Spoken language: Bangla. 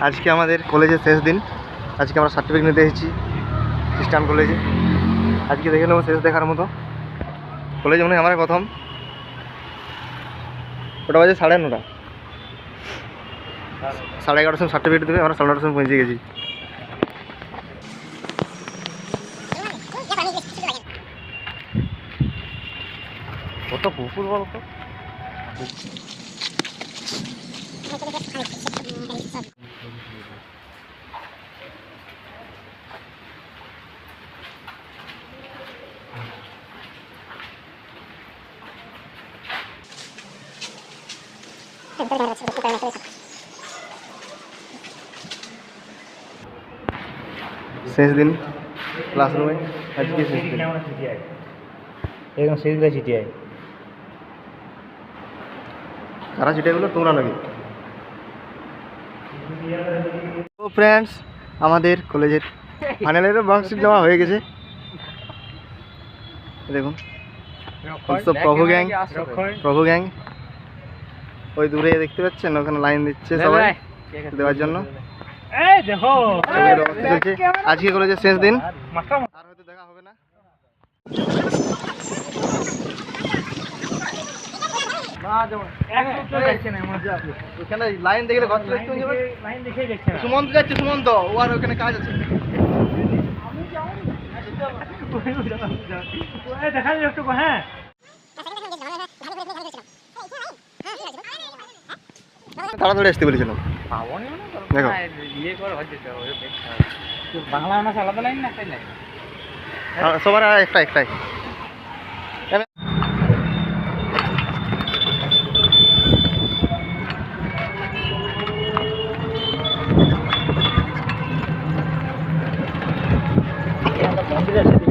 আজকে আমাদের কলেজের শেষ দিন। আজকে আমরা সার্টিফিকেট নিতে এসেছি খ্রিস্টান কলেজে। আজকে দেখে নেবো শেষ দেখার মতো। কলেজে মনে হয় আমার প্রথম। ওটা বাজে 9:30, 11:30 সময় সার্টিফিকেট দেবে। আমরা 9:30 সময় পৌঁছে গেছি। কত পুকুর বলতো। শেষ দিন ক্লাসরুমে। আজকে শেষ দিন। একদম শেষ দিকে চিটিআই। কারা চিটাইগুলো তোমরা নাকি? তো ফ্রেন্ডস, আমাদের কলেজের ফাইনালেরও মার্কশিট জমা হয়ে গেছে। দেখুন প্রভু গ্যাং ওই দূরে দেখতে পাচ্ছেন, ওখানে লাইন দিচ্ছে সবাই দেওয়ার জন্য। আজকে কলেজের শেষ দিন, আর হয়তো দেখা হবে না। লাইন দেখলে সুমন্ত যাচ্ছে, সুমন্ত ও আর ওখানে কাজ আছে। তাড়াতাড়ি আসতে বলেছিলাম। দেখো বাংলা ভাষা আলাদা লাইন না, তাই না? সবার একটাই। মন্দির আছে।